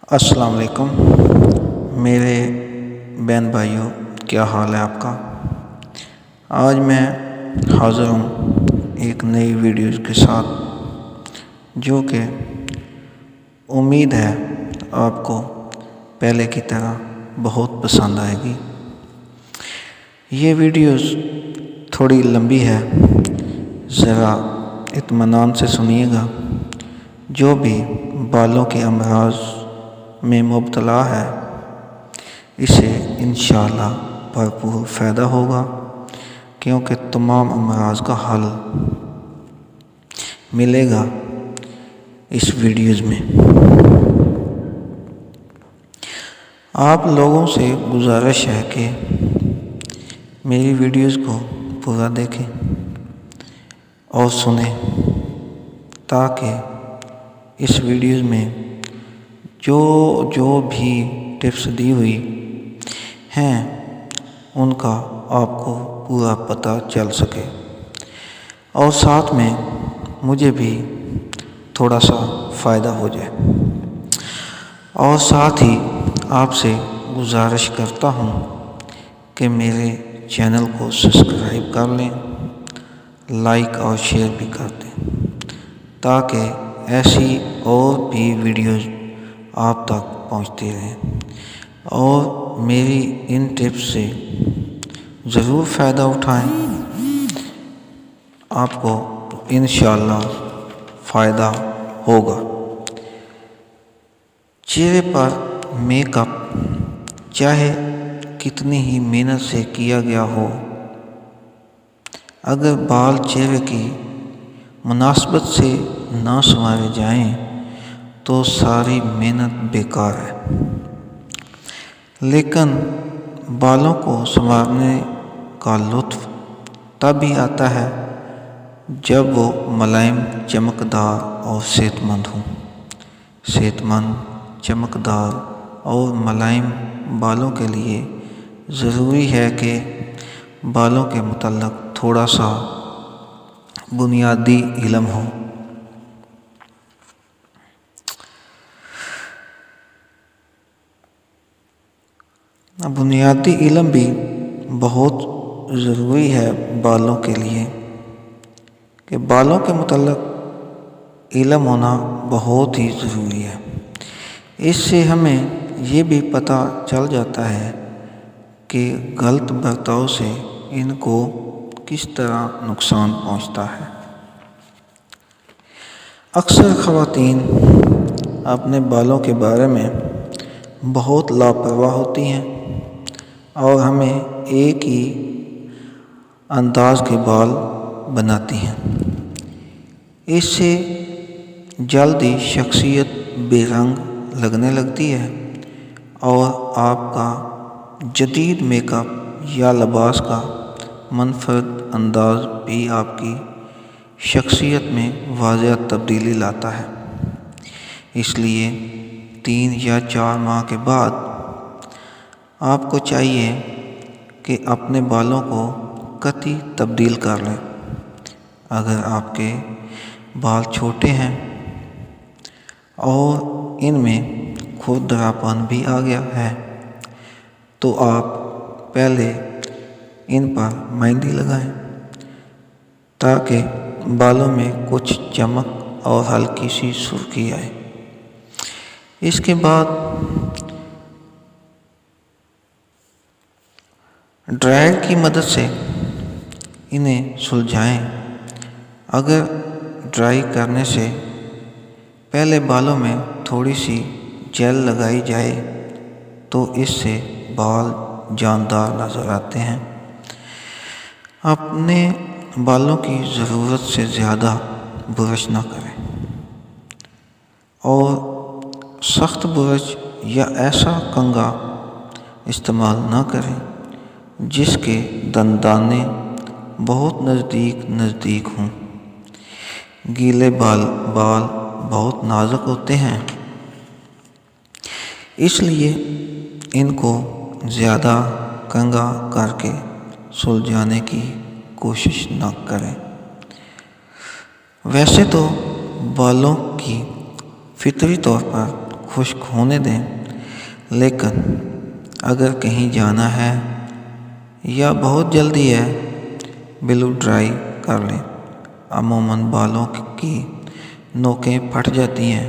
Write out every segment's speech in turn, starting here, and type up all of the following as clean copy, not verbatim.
السلام علیکم میرے بہن بھائیوں، کیا حال ہے آپ کا؟ آج میں حاضر ہوں ایک نئی ویڈیوز کے ساتھ، جو کہ امید ہے آپ کو پہلے کی طرح بہت پسند آئے گی۔ یہ ویڈیوز تھوڑی لمبی ہے، ذرا اطمینان سے سنیے گا۔ جو بھی بالوں کے امراض میں مبتلا ہے، اسے انشاءاللہ بھرپور فائدہ ہوگا، کیونکہ تمام امراض کا حل ملے گا اس ویڈیوز میں۔ آپ لوگوں سے گزارش ہے کہ میری ویڈیوز کو پورا دیکھیں اور سنیں، تاکہ اس ویڈیوز میں جو بھی ٹپس دی ہوئی ہیں ان کا آپ کو پورا پتہ چل سکے، اور ساتھ میں مجھے بھی تھوڑا سا فائدہ ہو جائے۔ اور ساتھ ہی آپ سے گزارش کرتا ہوں کہ میرے چینل کو سبسکرائب کر لیں، لائک اور شیئر بھی کر دیں، تاکہ ایسی اور بھی ویڈیوز آپ تک پہنچتی رہیں، اور میری ان ٹپس سے ضرور فائدہ اٹھائیں۔ آپ کو انشاءاللہ فائدہ ہوگا۔ چہرے پر میک اپ چاہے کتنی ہی محنت سے کیا گیا ہو، اگر بال چہرے کی مناسبت سے نہ سنوارے جائیں تو ساری محنت بیکار ہے۔ لیکن بالوں کو سنوارنے کا لطف تب ہی آتا ہے جب وہ ملائم، چمکدار اور صحت مند ہوں۔ صحت مند، چمکدار اور ملائم بالوں کے لیے ضروری ہے کہ بالوں کے متعلق تھوڑا سا بنیادی علم ہو۔ بنیادی علم بھی بہت ضروری ہے بالوں کے لیے، کہ بالوں کے متعلق علم ہونا بہت ہی ضروری ہے۔ اس سے ہمیں یہ بھی پتہ چل جاتا ہے کہ غلط برتاؤ سے ان کو کس طرح نقصان پہنچتا ہے۔ اکثر خواتین اپنے بالوں کے بارے میں بہت لاپرواہ ہوتی ہیں اور ہمیں ایک ہی انداز کے بال بناتی ہیں۔ اس سے جلدی شخصیت بے رنگ لگنے لگتی ہے، اور آپ کا جدید میک اپ یا لباس کا منفرد انداز بھی آپ کی شخصیت میں واضح تبدیلی لاتا ہے۔ اس لیے 3 یا 4 ماہ کے بعد آپ کو چاہیے کہ اپنے بالوں کو قطعی تبدیل کر لیں۔ اگر آپ کے بال چھوٹے ہیں اور ان میں کھردراپن بھی آ گیا ہے، تو آپ پہلے ان پر مہندی لگائیں، تاکہ بالوں میں کچھ چمک اور ہلکی سی سرخی آئے۔ اس کے بعد ڈرائر کی مدد سے انہیں سلجھائیں۔ اگر ڈرائی کرنے سے پہلے بالوں میں تھوڑی سی جیل لگائی جائے تو اس سے بال جاندار نظر آتے ہیں۔ اپنے بالوں کی ضرورت سے زیادہ برش نہ کریں، اور سخت برش یا ایسا کنگھا استعمال نہ کریں جس کے دندانے بہت نزدیک ہوں۔ گیلے بال بہت نازک ہوتے ہیں، اس لیے ان کو زیادہ کنگھا کر کے سلجھانے کی کوشش نہ کریں۔ ویسے تو بالوں کی فطری طور پر خشک ہونے دیں، لیکن اگر کہیں جانا ہے یا بہت جلدی ہے بلو ڈرائی کر لیں۔ عموماً بالوں کی نوکیں پھٹ جاتی ہیں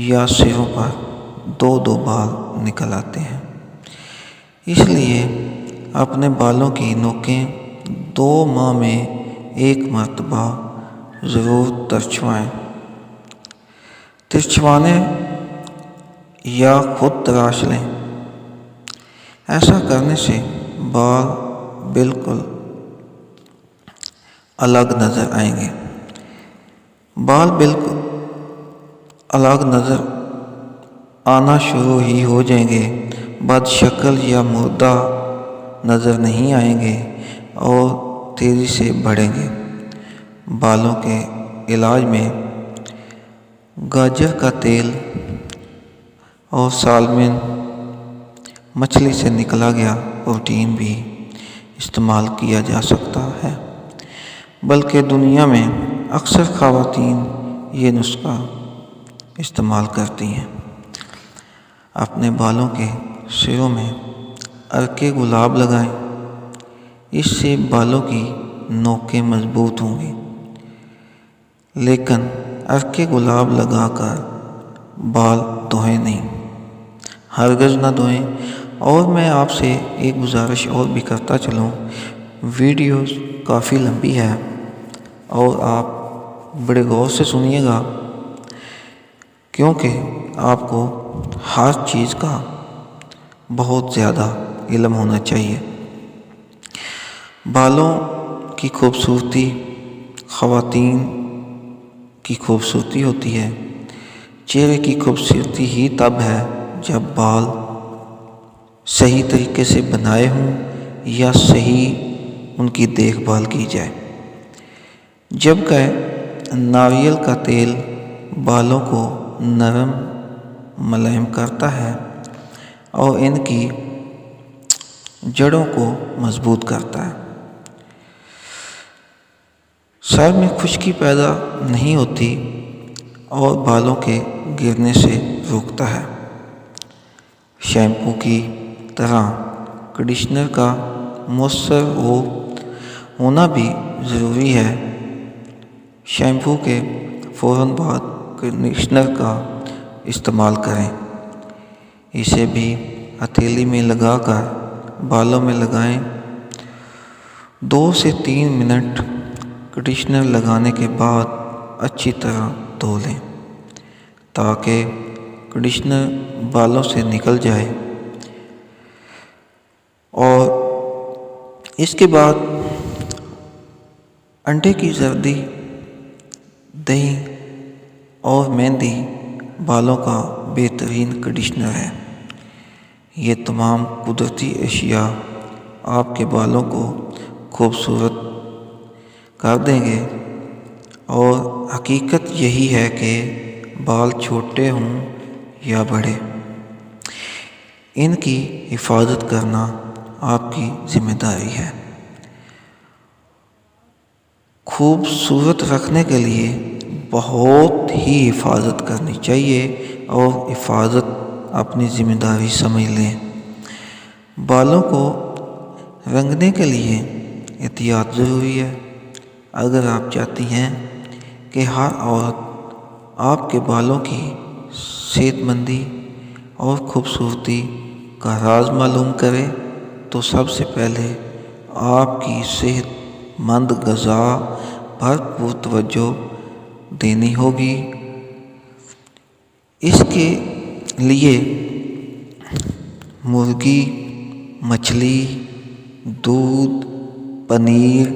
یا سروں پر دو بال نکل آتے ہیں، اس لیے اپنے بالوں کی نوکیں 2 ماہ میں 1 مرتبہ ضرور ترچھوائیں یا خود تراش لیں۔ ایسا کرنے سے بال بالکل الگ نظر آئیں گے۔ بال بالکل الگ نظر آنا شروع ہی ہو جائیں گے، بد شکل یا مردہ نظر نہیں آئیں گے اور تیزی سے بڑھیں گے۔ بالوں کے علاج میں گاجر کا تیل اور سالمن مچھلی سے نکلا گیا پروٹین بھی استعمال کیا جا سکتا ہے، بلکہ دنیا میں اکثر خواتین یہ نسخہ استعمال کرتی ہیں۔ اپنے بالوں کے سروں میں عرق گلاب لگائیں، اس سے بالوں کی نوکیں مضبوط ہوں گی، لیکن عرق گلاب لگا کر بال دھوئیں نہیں، ہرگز نہ دھوئیں۔ اور میں آپ سے ایک گزارش اور بھی کرتا چلوں، ویڈیوز کافی لمبی ہے اور آپ بڑے غور سے سنیے گا، کیونکہ آپ کو ہر چیز کا بہت زیادہ علم ہونا چاہیے۔ بالوں کی خوبصورتی خواتین کی خوبصورتی ہوتی ہے۔ چہرے کی خوبصورتی ہی تب ہے جب بال صحیح طریقے سے بنائے ہوں یا صحیح ان کی دیکھ بھال کی جائے، جبکہ ناریل کا تیل بالوں کو نرم ملائم کرتا ہے اور ان کی جڑوں کو مضبوط کرتا ہے۔ سر میں خشکی پیدا نہیں ہوتی اور بالوں کے گرنے سے روکتا ہے۔ شیمپو کی طرح کنڈیشنر کا مؤثر ہونا بھی ضروری ہے۔ شیمپو کے فوراً بعد کنڈیشنر کا استعمال کریں، اسے بھی ہتھیلی میں لگا کر بالوں میں لگائیں۔ 2 سے 3 منٹ کنڈیشنر لگانے کے بعد اچھی طرح دھو لیں تاکہ کنڈیشنر بالوں سے نکل جائے، اور اس کے بعد انڈے کی زردی، دہی اور مہندی بالوں کا بہترین کنڈیشنر ہے۔ یہ تمام قدرتی اشیاء آپ کے بالوں کو خوبصورت کر دیں گے، اور حقیقت یہی ہے کہ بال چھوٹے ہوں یا بڑے، ان کی حفاظت کرنا آپ کی ذمہ داری ہے۔ خوبصورت رکھنے کے لیے بہت ہی حفاظت کرنی چاہیے، اور حفاظت اپنی ذمہ داری سمجھ لیں۔ بالوں کو رنگنے کے لیے احتیاط ضروری ہے۔ اگر آپ چاہتی ہیں کہ ہر عورت آپ کے بالوں کی صحت مندی اور خوبصورتی کا راز معلوم کرے، تو سب سے پہلے آپ کی صحت مند غذا پر بھرپور توجہ دینی ہوگی۔ اس کے لیے مرغی، مچھلی، دودھ، پنیر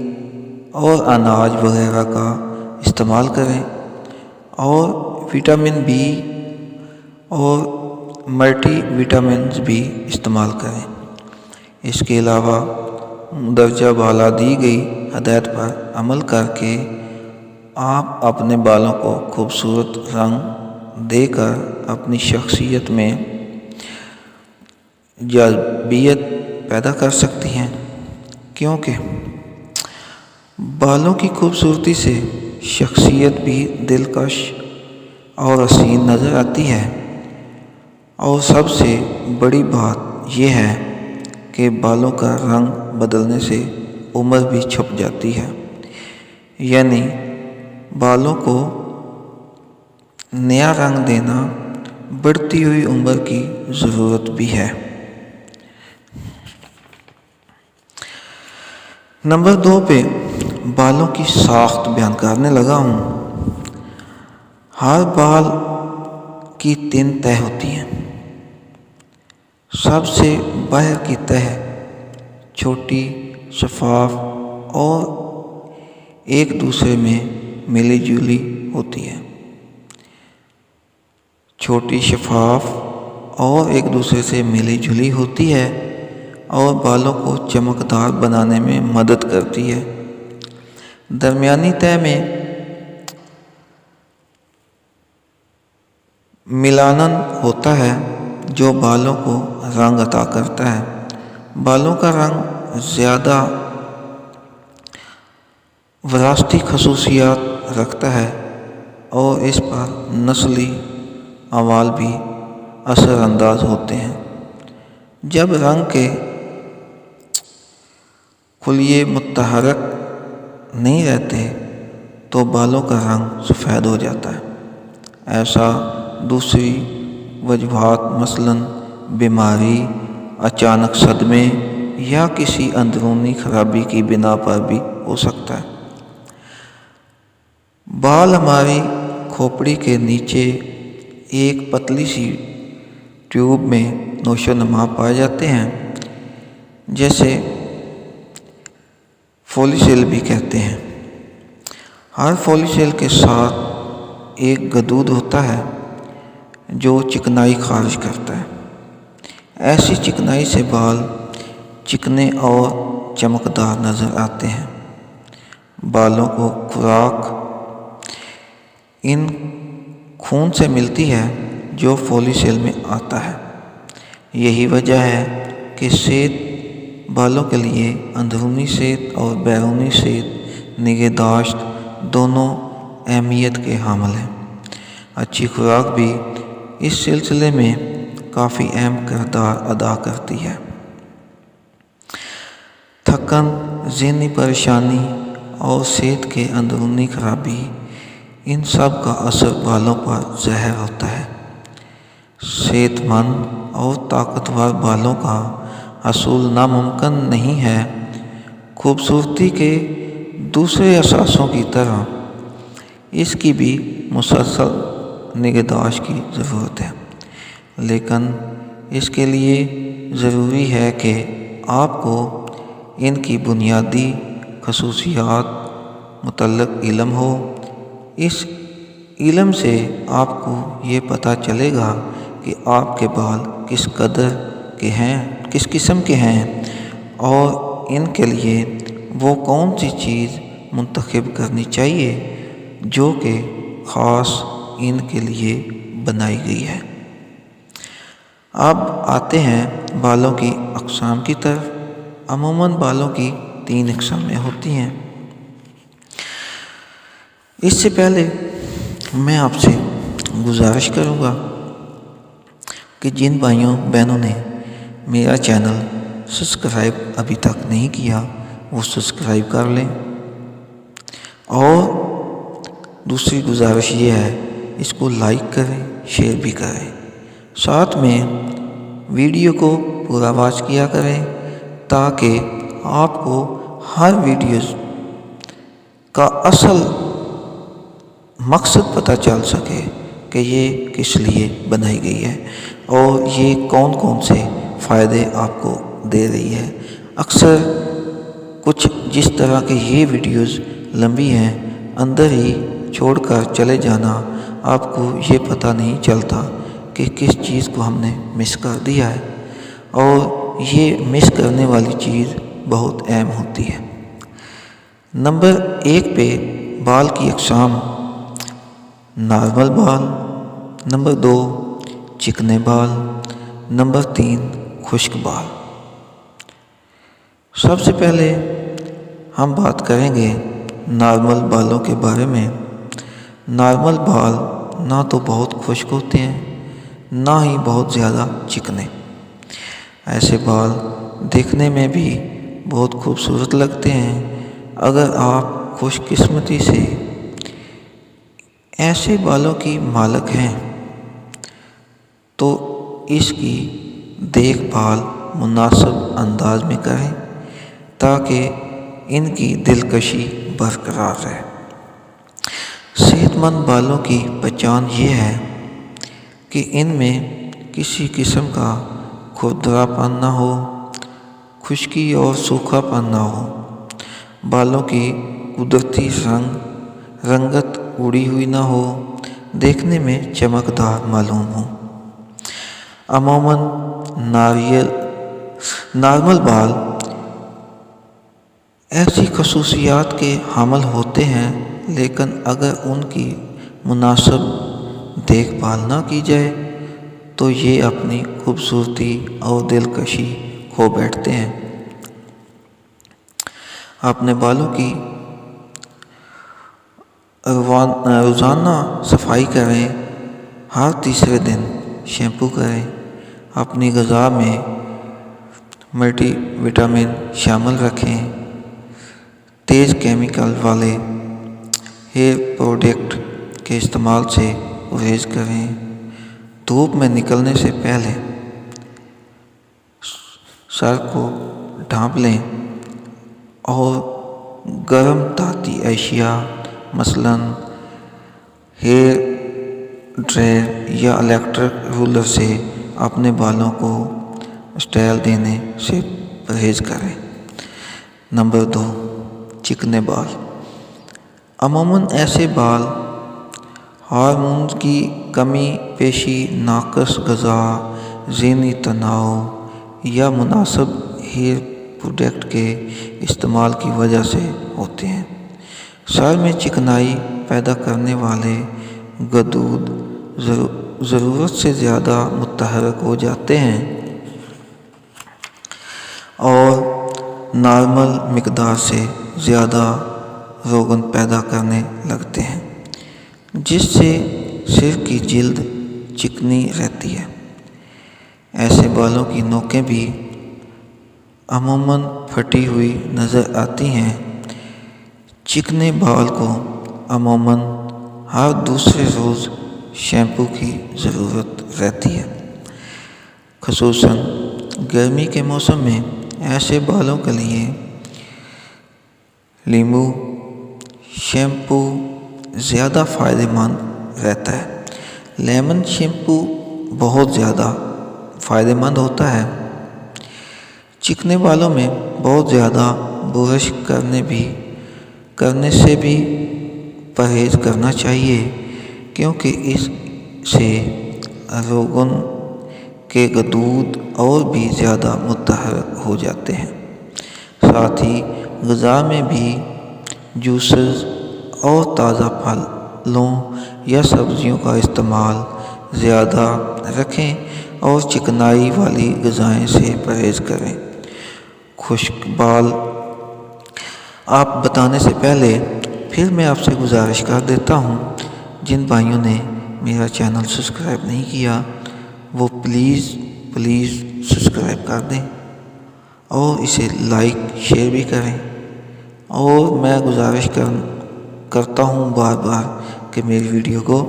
اور اناج وغیرہ کا استعمال کریں، اور وٹامن بی اور ملٹی وٹامنز بھی استعمال کریں۔ اس کے علاوہ درجہ بالا دی گئی ہدایت پر عمل کر کے آپ اپنے بالوں کو خوبصورت رنگ دے کر اپنی شخصیت میں جاذبیت پیدا کر سکتی ہیں، کیونکہ بالوں کی خوبصورتی سے شخصیت بھی دلکش اور حسین نظر آتی ہے، اور سب سے بڑی بات یہ ہے کہ بالوں کا رنگ بدلنے سے عمر بھی چھپ جاتی ہے، یعنی بالوں کو نیا رنگ دینا بڑھتی ہوئی عمر کی ضرورت بھی ہے۔ نمبر 2 پہ بالوں کی ساخت بیان کرنے لگا ہوں۔ ہر بال کی 3 تہہ ہوتی ہیں۔ سب سے باہر کی تہہ چھوٹی، شفاف اور ایک دوسرے میں ملی جلی ہوتی ہے۔ چھوٹی، شفاف اور ایک دوسرے سے ملی جلی ہوتی ہے اور بالوں کو چمکدار بنانے میں مدد کرتی ہے۔ درمیانی تہہ میں میلانن ہوتا ہے جو بالوں کو رنگ عطا کرتا ہے۔ بالوں کا رنگ زیادہ وراثتی خصوصیات رکھتا ہے اور اس پر نسلی عوامل بھی اثر انداز ہوتے ہیں۔ جب رنگ کے خلیے متحرک نہیں رہتے تو بالوں کا رنگ سفید ہو جاتا ہے۔ ایسا دوسری وجوہات مثلاً بیماری، اچانک صدمے یا کسی اندرونی خرابی کی بنا پر بھی ہو سکتا ہے۔ بال ہماری کھوپڑی کے نیچے ایک پتلی سی ٹیوب میں نشو نما پائے جاتے ہیں، جیسے فولیکل بھی کہتے ہیں۔ ہر فولیکل کے ساتھ ایک گدود ہوتا ہے جو چکنائی خارج کرتا ہے۔ ایسی چکنائی سے بال چکنے اور چمکدار نظر آتے ہیں۔ بالوں کو خوراک ان خون سے ملتی ہے جو فولیکل میں آتا ہے۔ یہی وجہ ہے کہ صحت بالوں کے لیے اندرونی صحت اور بیرونی صحت نگہداشت دونوں اہمیت کے حامل ہیں۔ اچھی خوراک بھی اس سلسلے میں کافی اہم کردار ادا کرتی ہے۔ تھکن، ذہنی پریشانی اور صحت کے اندرونی خرابی، ان سب کا اثر بالوں پر ظاہر ہوتا ہے۔ صحت مند اور طاقتور بالوں کا حصول ناممکن نہیں ہے۔ خوبصورتی کے دوسرے اثاثوں کی طرح اس کی بھی مسلسل نگہداشت کی ضرورت ہے، لیکن اس کے لیے ضروری ہے کہ آپ کو ان کی بنیادی خصوصیات متعلق علم ہو۔ اس علم سے آپ کو یہ پتہ چلے گا کہ آپ کے بال کس قدر کے ہیں، کس قسم کے ہیں، اور ان کے لیے وہ کون سی چیز منتخب کرنی چاہیے جو کہ خاص ان کے لیے بنائی گئی ہے۔ اب آتے ہیں بالوں کی اقسام کی طرف۔ عموماً بالوں کی 3 اقسامیں ہوتی ہیں۔ اس سے پہلے میں آپ سے گزارش کروں گا کہ جن بھائیوں بہنوں نے میرا چینل سبسکرائب ابھی تک نہیں کیا وہ سبسکرائب کر لیں، اور دوسری گزارش یہ ہے اس کو لائک کریں، شیئر بھی کریں، ساتھ میں ویڈیو کو پورا واچ کیا کریں تاکہ آپ کو ہر ویڈیوز کا اصل مقصد پتہ چل سکے کہ یہ کس لیے بنائی گئی ہے اور یہ کون کون سے فائدے آپ کو دے رہی ہے۔ اکثر کچھ جس طرح کے یہ ویڈیوز لمبی ہیں، اندر ہی چھوڑ کر چلے جانا، آپ کو یہ پتہ نہیں چلتا کہ کس چیز کو ہم نے مس کر دیا ہے، اور یہ مس کرنے والی چیز بہت اہم ہوتی ہے۔ نمبر 1 پہ بال کی اقسام: نارمل بال، نمبر 2 چکنے بال، نمبر 3 خشک بال۔ سب سے پہلے ہم بات کریں گے نارمل بالوں کے بارے میں۔ نارمل بال نہ تو بہت خشک ہوتے ہیں نہ ہی بہت زیادہ چکنے۔ ایسے بال دیکھنے میں بھی بہت خوبصورت لگتے ہیں۔ اگر آپ خوش قسمتی سے ایسے بالوں کی مالک ہیں تو اس کی دیکھ بھال مناسب انداز میں کریں تاکہ ان کی دلکشی برقرار رہے۔ صحت مند بالوں کی پہچان یہ ہے کہ ان میں کسی قسم کا کھردرا پن نہ ہو، خشکی اور سوکھا پن نہ ہو، بالوں کی قدرتی رنگت اڑی ہوئی نہ ہو، دیکھنے میں چمکدار معلوم ہو۔ عموماً نارمل بال ایسی خصوصیات کے حامل ہوتے ہیں، لیکن اگر ان کی مناسب دیکھ بھال نہ کی جائے تو یہ اپنی خوبصورتی اور دلکشی کھو بیٹھتے ہیں۔ اپنے بالوں کی روزانہ صفائی کریں، ہر تیسرے دن شیمپو کریں۔ اپنی غذا میں ملٹی وٹامن شامل رکھیں۔ تیز کیمیکل والے ہیئر پروڈکٹ کے استعمال سے پرہیز کریں۔ دھوپ میں نکلنے سے پہلے سر کو ڈھانپ لیں اور گرم دھاتی اشیاء مثلاً ہیئر ڈرائر یا الیکٹرک رولر سے اپنے بالوں کو اسٹائل دینے سے پرہیز کریں۔ نمبر 2، چکنے بال۔ عموماً ایسے بال ہارمونز کی کمی پیشی، ناقص غذا، ذہنی تناؤ یا مناسب ہیئر پروڈکٹ کے استعمال کی وجہ سے ہوتے ہیں۔ سر میں چکنائی پیدا کرنے والے غدود ضرورت سے زیادہ متحرک ہو جاتے ہیں اور نارمل مقدار سے زیادہ روغن پیدا کرنے لگتے ہیں، جس سے سر کی جلد چکنی رہتی ہے۔ ایسے بالوں کی نوکیں بھی عموماً پھٹی ہوئی نظر آتی ہیں۔ چکنے بال کو عموماً ہر دوسرے روز شیمپو کی ضرورت رہتی ہے۔ خصوصاً گرمی کے موسم میں ایسے بالوں کے لیے لیموں شیمپو زیادہ فائدہ مند رہتا ہے۔ لیمن شیمپو بہت زیادہ فائدہ مند ہوتا ہے۔ چکنے بالوں میں بہت زیادہ برش کرنے سے بھی پرہیز کرنا چاہیے، کیونکہ اس سے روغن کے غدود اور بھی زیادہ متحرک ہو جاتے ہیں۔ ساتھ ہی غذا میں بھی جوسز اور تازہ پھلوں یا سبزیوں کا استعمال زیادہ رکھیں اور چکنائی والی غذائیں سے پرہیز کریں۔ خشک بال آپ بتانے سے پہلے پھر میں آپ سے گزارش کر دیتا ہوں، جن بھائیوں نے میرا چینل سبسکرائب نہیں کیا وہ پلیز سبسکرائب کر دیں اور اسے لائک شیئر بھی کریں، اور میں گزارش کرتا ہوں بار بار کہ میری ویڈیو کو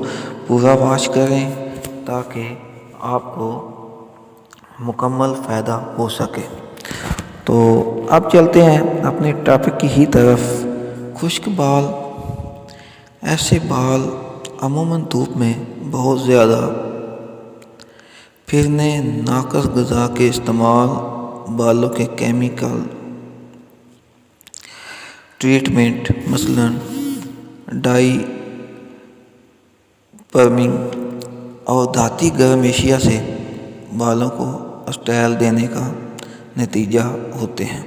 پورا واچ کریں تاکہ آپ کو مکمل فائدہ ہو سکے۔ تو اب چلتے ہیں اپنے ٹاپک کی ہی طرف۔ خشک بال۔ ایسے بال عموماً دھوپ میں بہت زیادہ پھرنے، ناقص غذا کے استعمال، بالوں کے کیمیکل ٹریٹمنٹ مثلاً ڈائی پرمنگ اور دھاتی گرم اشیاء سے بالوں کو اسٹائل دینے کا نتیجہ ہوتے ہیں۔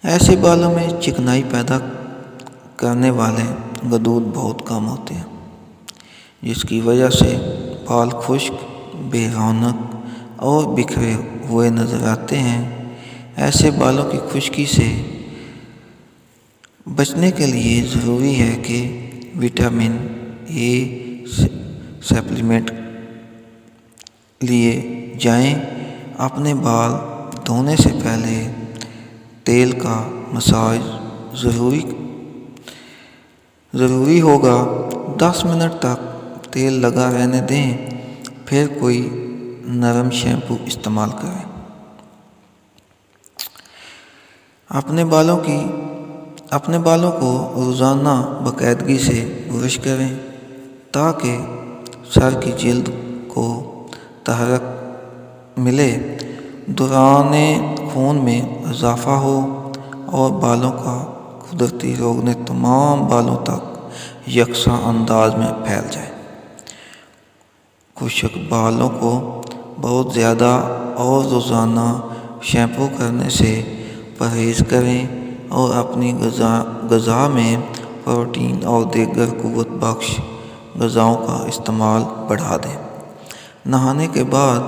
ایسے بالوں میں چکنائی پیدا کرنے والے غدود بہت کم ہوتے ہیں، جس کی وجہ سے بال خشک، بے رونق اور بکھرے ہوئے نظر آتے ہیں۔ ایسے بالوں کی خشکی سے بچنے کے لیے ضروری ہے کہ وٹامن یہ سپلیمنٹ لیے جائیں۔ اپنے بال دھونے سے پہلے تیل کا مساج ضروری ہوگا۔ 10 منٹ تک تیل لگا رہنے دیں، پھر کوئی نرم شیمپو استعمال کریں۔ اپنے بالوں کو روزانہ باقاعدگی سے برش کریں تاکہ سر کی جلد کو تحرک ملے، دوران خون میں اضافہ ہو اور بالوں کا قدرتی روغن تمام بالوں تک یکساں انداز میں پھیل جائے۔ خشک بالوں کو بہت زیادہ اور روزانہ شیمپو کرنے سے پرہیز کریں اور اپنی غذا میں پروٹین اور دیگر قوت بخش غذاؤں کا استعمال بڑھا دیں۔ نہانے کے بعد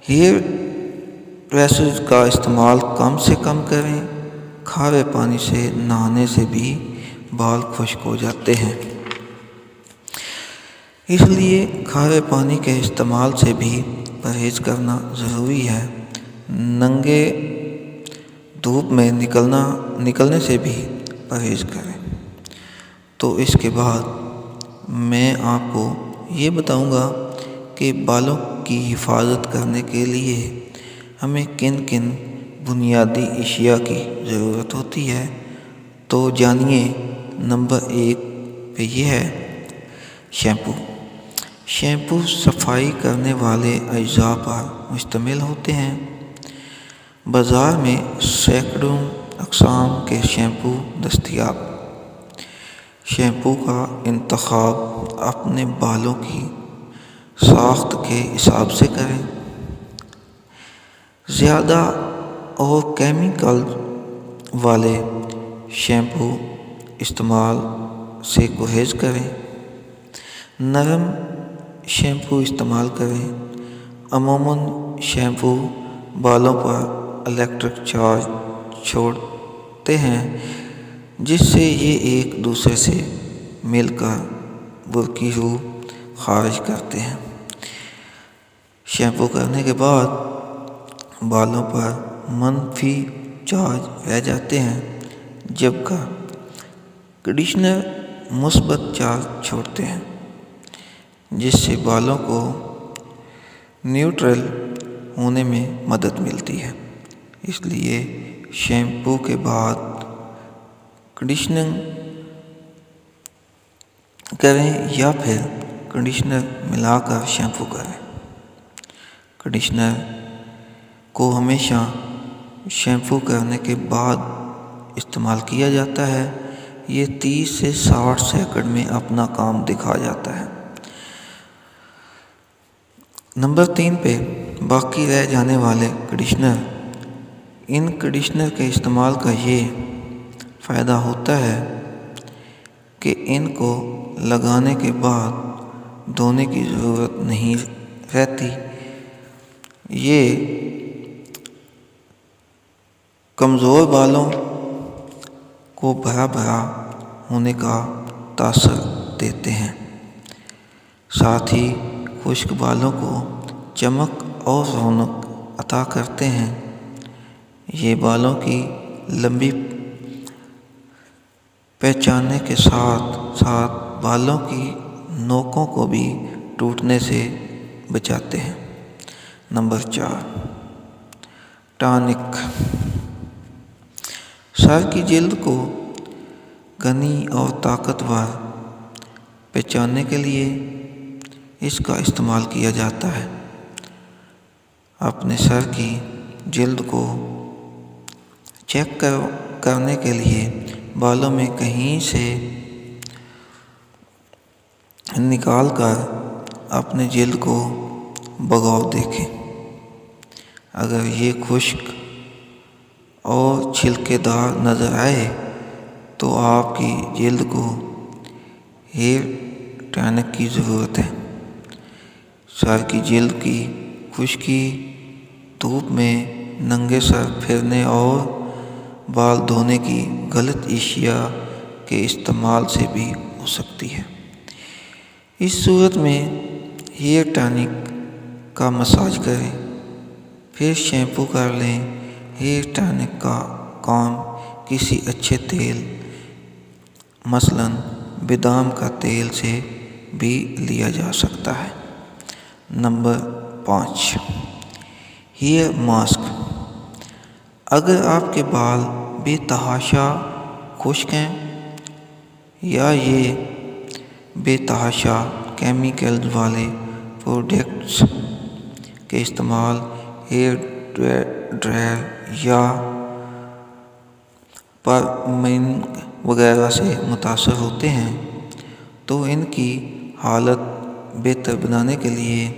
ہیئر ریشز کا استعمال کم سے کم کریں۔ کھارے پانی سے نہانے سے بھی بال خشک ہو جاتے ہیں، اس لیے کھارے پانی کے استعمال سے بھی پرہیز کرنا ضروری ہے۔ ننگے دھوپ میں نکلنے سے بھی پرہیز کریں۔ تو اس کے بعد میں آپ کو یہ بتاؤں گا کہ بالوں کی حفاظت کرنے کے لیے ہمیں کن کن بنیادی اشیاء کی ضرورت ہوتی ہے۔ تو جانیے، نمبر 1 پہ یہ ہے شیمپو۔ شیمپو صفائی کرنے والے اجزاء پر مشتمل ہوتے ہیں۔ بازار میں سینکڑوں اقسام کے شیمپو دستیاب۔ شیمپو کا انتخاب اپنے بالوں کی ساخت کے حساب سے کریں۔ زیادہ اور کیمیکل والے شیمپو استعمال سے گریز کریں۔ نرم شیمپو استعمال کریں۔ عموماً شیمپو بالوں پر الیکٹرک چارج چھوڑتے ہیں، جس سے یہ ایک دوسرے سے مل کر برقی رو خارج کرتے ہیں۔ شیمپو کرنے کے بعد بالوں پر منفی چارج رہ جاتے ہیں، جبکہ کنڈیشنر مثبت چارج چھوڑتے ہیں، جس سے بالوں کو نیوٹرل ہونے میں مدد ملتی ہے۔ اس لیے شیمپو کے بعد کنڈیشننگ کریں یا پھر کنڈیشنر ملا کر شیمپو کریں۔ کنڈیشنر کو ہمیشہ شیمپو کرنے کے بعد استعمال کیا جاتا ہے۔ یہ 30 سے 60 سیکنڈ میں اپنا کام دکھا جاتا ہے۔ نمبر 3 پہ باقی رہ جانے والے کنڈیشنر۔ ان کنڈیشنر کے استعمال کا یہ فائدہ ہوتا ہے کہ ان کو لگانے کے بعد دھونے کی ضرورت نہیں رہتی۔ یہ کمزور بالوں کو بھرا بھرا ہونے کا تاثر دیتے ہیں، ساتھ ہی خشک بالوں کو چمک اور رونق عطا کرتے ہیں۔ یہ بالوں کی لمبی پہچاننے کے ساتھ ساتھ بالوں کی نوکوں کو بھی ٹوٹنے سے بچاتے ہیں۔ نمبر 4 ٹانک۔ سر کی جلد کو گھنی اور طاقتور پہچاننے کے لیے اس کا استعمال کیا جاتا ہے۔ اپنے سر کی جلد کو چیک کرنے کے لیے بالوں میں کہیں سے نکال کر اپنے جلد کو بغور دیکھیں۔ اگر یہ خشک اور چھلکے دار نظر آئے تو آپ کی جلد کو ہیئر ٹانک کی ضرورت ہے۔ سر کی جلد کی خشکی دھوپ میں ننگے سر پھرنے اور بال دھونے کی غلط اشیاء کے استعمال سے بھی ہو سکتی ہے۔ اس صورت میں ہیئر ٹانک کا مساج کریں، پھر شیمپو کر لیں۔ ہیئر ٹانک کا کام کسی اچھے تیل مثلاً بادام کا تیل سے بھی لیا جا سکتا ہے۔ Number 5، hair mask. اگر آپ کے بال بے تحاشا خشک ہیں یا یہ بے تحاشا کیمیکلز والے پروڈکٹس کے استعمال، ہیئر ڈرائر یا پرمنگ وغیرہ سے متاثر ہوتے ہیں تو ان کی حالت بہتر بنانے کے لیے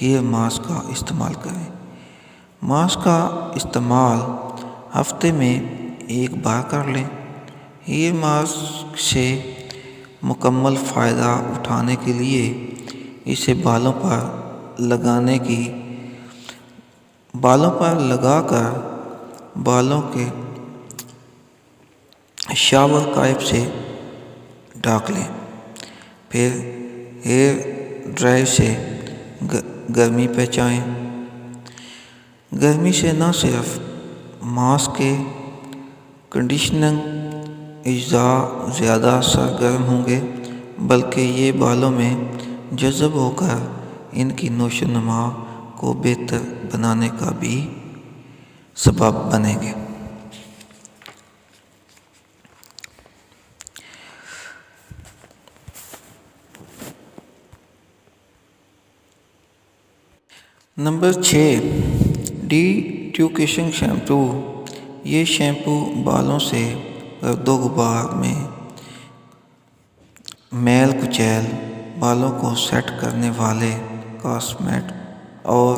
ہیئر ماسک کا استعمال کریں۔ ماسک کا استعمال ہفتے میں ایک بار کر لیں۔ ہیئر ماسک سے مکمل فائدہ اٹھانے کے لیے اسے بالوں پر لگا کر بالوں کے شاور کیپ سے ڈھک لیں، پھر ہیئر ڈرائر سے گرمی پہنچائیں۔ گرمی سے نہ صرف ماسک کے کنڈیشننگ اجزاء زیادہ سرگرم ہوں گے بلکہ یہ بالوں میں جذب ہو کر ان کی نشو و نما کو بہتر بنانے کا بھی سبب بنیں گے۔ نمبر 6، ڈی ٹیوکیشن شیمپو۔ یہ شیمپو بالوں سے گرد و غبار میں میل کچیل، بالوں کو سیٹ کرنے والے کاسمیٹ اور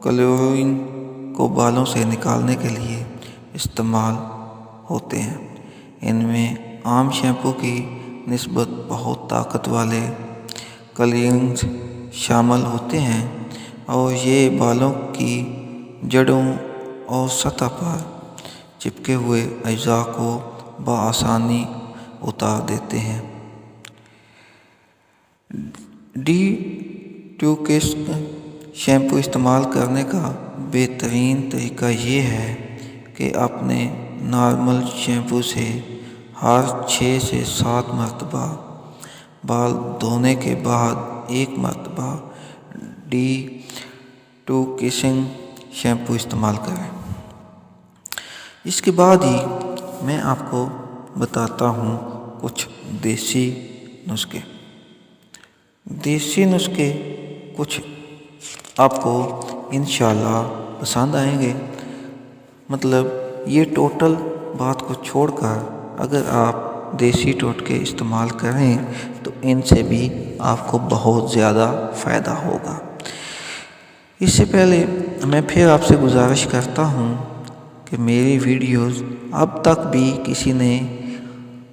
کلورین کو بالوں سے نکالنے کے لیے استعمال ہوتے ہیں۔ ان میں عام شیمپو کی نسبت بہت طاقت والے کلورینز شامل ہوتے ہیں اور یہ بالوں کی جڑوں اور سطح پر چپکے ہوئے اجزاء کو بآسانی اتار دیتے ہیں۔ ڈی ٹیوکیشن شیمپو استعمال کرنے کا بہترین طریقہ یہ ہے کہ اپنے نارمل شیمپو سے ہر 6 سے 7 مرتبہ بال دھونے کے بعد ایک مرتبہ ڈی ٹیوکیشن شیمپو استعمال کریں۔ اس کے بعد ہی میں آپ کو بتاتا ہوں کچھ دیسی نسخے۔ دیسی نسخے کچھ آپ کو انشاءاللہ پسند آئیں گے۔ مطلب یہ ٹوٹل بات کو چھوڑ کر اگر آپ دیسی ٹوٹکے استعمال کریں تو ان سے بھی آپ کو بہت زیادہ فائدہ ہوگا۔ اس سے پہلے میں پھر آپ سے گزارش کرتا ہوں کہ میری ویڈیوز اب تک بھی کسی نے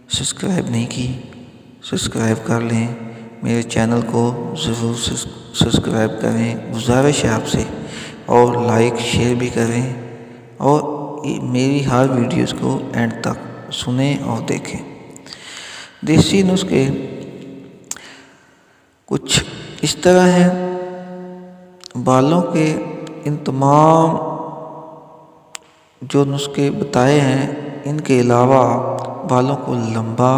سبسکرائب نہیں کی، سبسکرائب کر لیں، میرے چینل کو ضرور سبسکرائب کریں، گزارش ہے آپ سے، اور لائک شیئر بھی کریں اور میری ہر ویڈیوز کو اینڈ تک سنیں اور دیکھیں۔ دیسی نسخے کچھ اس طرح ہیں۔ بالوں کے ان تمام جو نسخے بتائے ہیں ان کے علاوہ بالوں کو لمبا،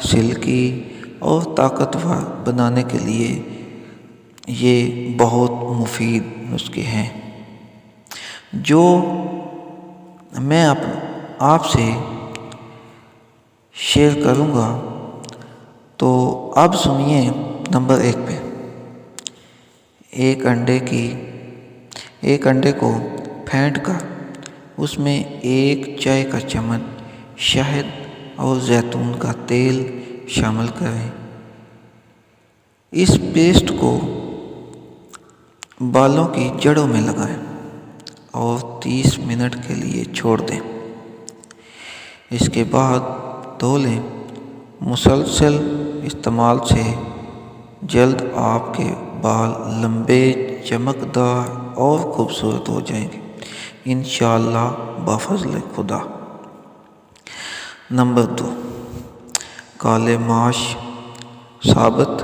سلکی اور طاقتور بنانے کے لیے یہ بہت مفید نسخے ہیں جو میں آپ سے شیئر کروں گا۔ تو اب سنیے نمبر 1 پہ، ایک انڈے کو پھینٹ کر اس میں 1 چائے کا چمچ شہد اور زیتون کا تیل شامل کریں۔ اس پیسٹ کو بالوں کی جڑوں میں لگائیں اور 30 منٹ کے لیے چھوڑ دیں۔ اس کے بعد دھو لیں۔ مسلسل استعمال سے جلد آپ کے بال لمبے، چمکدار اور خوبصورت ہو جائیں گے انشاءاللہ بفضل خدا۔ نمبر 2، کالے ماش ثابت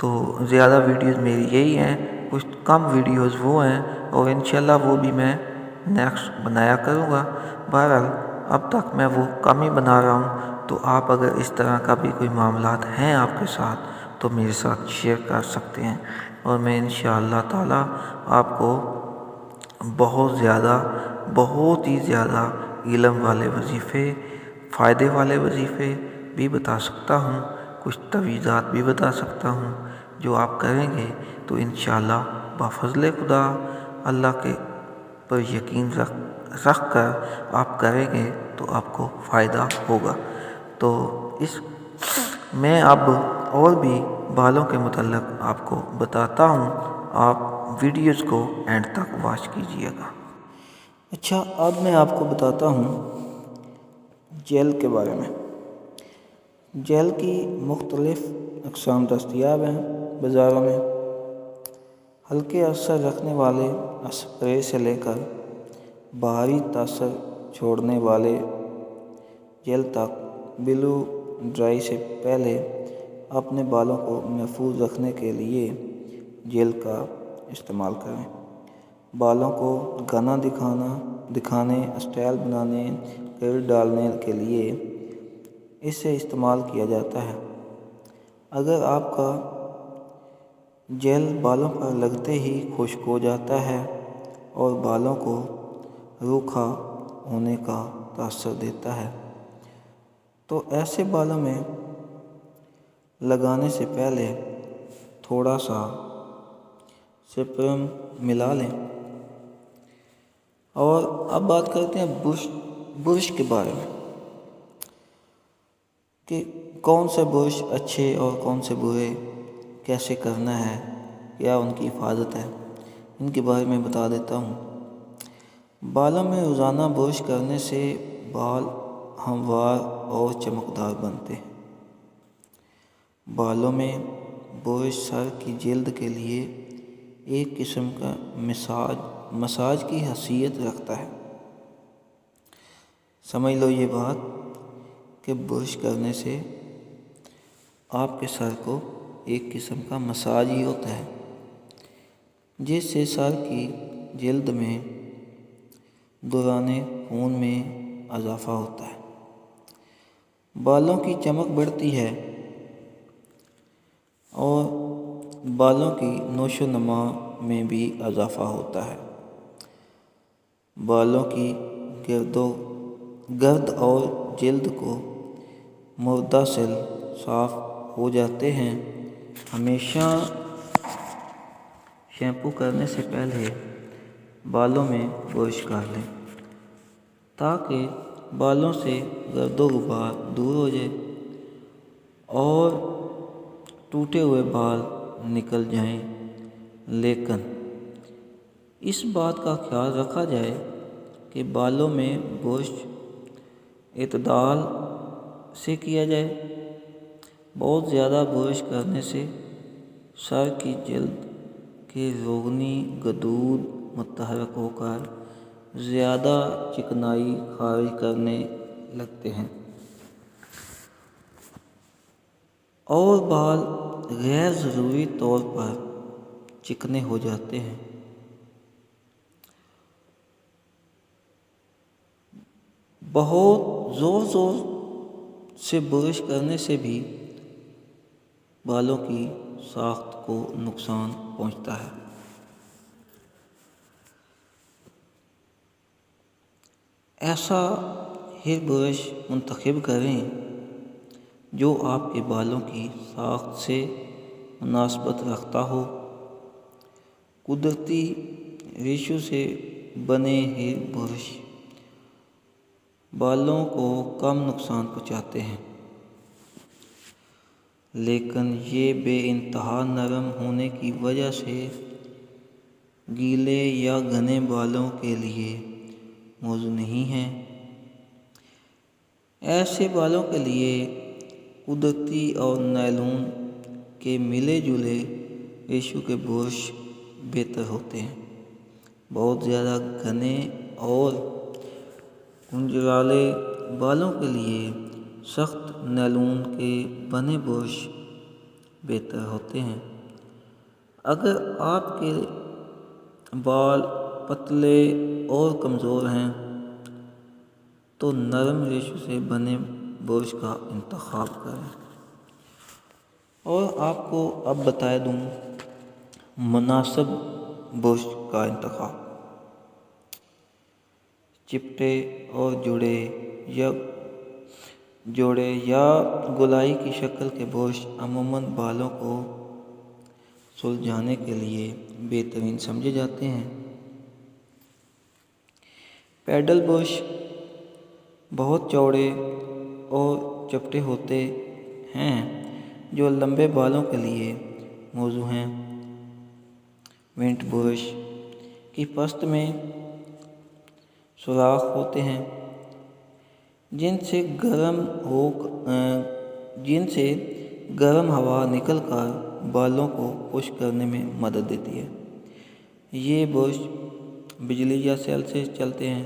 تو زیادہ ویڈیوز میری یہی ہیں، کچھ کم ویڈیوز وہ ہیں، اور انشاءاللہ وہ بھی میں نیکسٹ بنایا کروں گا۔ بہرحال اب تک میں وہ کم ہی بنا رہا ہوں، تو آپ اگر اس طرح کا بھی کوئی معاملات ہیں آپ کے ساتھ تو میرے ساتھ شیئر کر سکتے ہیں، اور میں انشاءاللہ تعالیٰ آپ کو بہت ہی زیادہ علم والے وظیفے، فائدے والے وظیفے بھی بتا سکتا ہوں، کچھ تویزات بھی بتا سکتا ہوں جو آپ کریں گے تو انشاءاللہ بفضل خدا اللہ کے پر یقین رکھ کر آپ کریں گے تو آپ کو فائدہ ہوگا۔ تو میں اب اور بھی بالوں کے متعلق آپ کو بتاتا ہوں، آپ ویڈیوز کو اینڈ تک واچ کیجیے گا۔ اچھا، اب میں آپ کو بتاتا ہوں جیل کے بارے میں۔ جیل کی مختلف اقسام دستیاب ہیں بازاروں میں۔ ہلکے اثر رکھنے والے اسپرے سے لے کر باہری تاثر چھوڑنے والے جیل تک، بلو ڈرائی سے پہلے اپنے بالوں کو محفوظ رکھنے کے لیے جیل کا استعمال کریں۔ بالوں کو گھنا دکھانے، اسٹائل بنانے، کرل ڈالنے کے لیے اسے استعمال کیا جاتا ہے۔ اگر آپ کا جیل بالوں پر لگتے ہی خشک ہو جاتا ہے اور بالوں کو روکھا ہونے کا تاثر دیتا ہے تو ایسے بالوں میں لگانے سے پہلے تھوڑا سا سپرم ملا لیں۔ اور اب بات کرتے ہیں برش کے بارے میں، کہ کون سے برش اچھے اور کون سے برے، کیسے کرنا ہے، کیا ان کی حفاظت ہے، ان کے بارے میں بتا دیتا ہوں۔ بالوں میں روزانہ برش کرنے سے بال ہموار اور چمکدار بنتے ہیں۔ بالوں میں برش سر کی جلد کے لیے ایک قسم کا مساج کی حیثیت رکھتا ہے۔ سمجھ لو یہ بات کہ برش کرنے سے آپ کے سر کو ایک قسم کا مساج ہی ہوتا ہے، جس سے سر کی جلد میں دوران خون میں اضافہ ہوتا ہے، بالوں کی چمک بڑھتی ہے اور بالوں کی نشو و نما میں بھی اضافہ ہوتا ہے۔ بالوں کی گرد اور جلد کو مردہ سیل صاف ہو جاتے ہیں۔ ہمیشہ شیمپو کرنے سے پہلے بالوں میں برش کر لیں تاکہ بالوں سے گرد و غبار دور ہو جائے اور ٹوٹے ہوئے بال نکل جائیں۔ لیکن اس بات کا خیال رکھا جائے کہ بالوں میں برش اعتدال سے کیا جائے۔ بہت زیادہ برش کرنے سے سر کی جلد کے روغنی غدود متحرک ہو کر زیادہ چکنائی خارج کرنے لگتے ہیں اور بال غیر ضروری طور پر چکنے ہو جاتے ہیں۔ بہت زور سے برش کرنے سے بھی بالوں کی ساخت کو نقصان پہنچتا ہے۔ ایسا ہیئر برش منتخب کریں جو آپ کے بالوں کی ساخت سے مناسبت رکھتا ہو۔ قدرتی ریشوں سے بنے ہیئر برش بالوں کو کم نقصان پہنچاتے ہیں، لیکن یہ بے انتہا نرم ہونے کی وجہ سے گیلے یا گھنے بالوں کے لیے موزوں نہیں ہیں۔ ایسے بالوں کے لیے قدرتی اور نائلون کے ملے جلے ریشوں کے برش بہتر ہوتے ہیں۔ بہت زیادہ گھنے اور گنجرالے بالوں کے لیے سخت نائلون کے بنے برش بہتر ہوتے ہیں۔ اگر آپ کے بال پتلے اور کمزور ہیں تو نرم ریشوں سے بنے برش کا انتخاب کریں۔ اور آپ کو اب بتا دوں مناسب برش کا انتخاب۔ چپٹے اور جوڑے یا گولائی کی شکل کے برش عموماً بالوں کو سلجھانے کے لیے بہترین سمجھے جاتے ہیں۔ پیڈل برش بہت چوڑے اور چپٹے ہوتے ہیں جو لمبے بالوں کے لیے موزوں ہیں۔ وینٹ برش کی پشت میں سوراخ ہوتے ہیں جن سے گرم ہوا نکل کر بالوں کو خشک کرنے میں مدد دیتی ہے۔ یہ برش بجلی یا سیل سے چلتے ہیں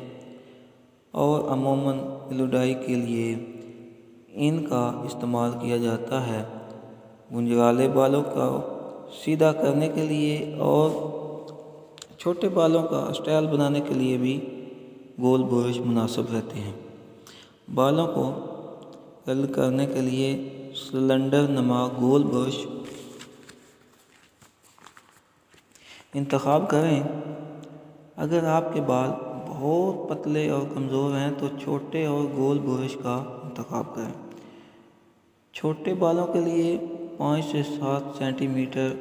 اور عموماً دھلائی کے لیے ان کا استعمال کیا جاتا ہے۔ گنجرالے بالوں کو سیدھا کرنے کے لیے اور چھوٹے بالوں کا اسٹائل بنانے کے لیے بھی گول برش مناسب رہتے ہیں۔ بالوں کو کرل کرنے کے لیے سلنڈر نما گول برش انتخاب کریں۔ اگر آپ کے بال بہت پتلے اور کمزور ہیں تو چھوٹے اور گول برش کا انتخاب کریں۔ چھوٹے بالوں کے لیے 5 سے 7 سینٹی میٹر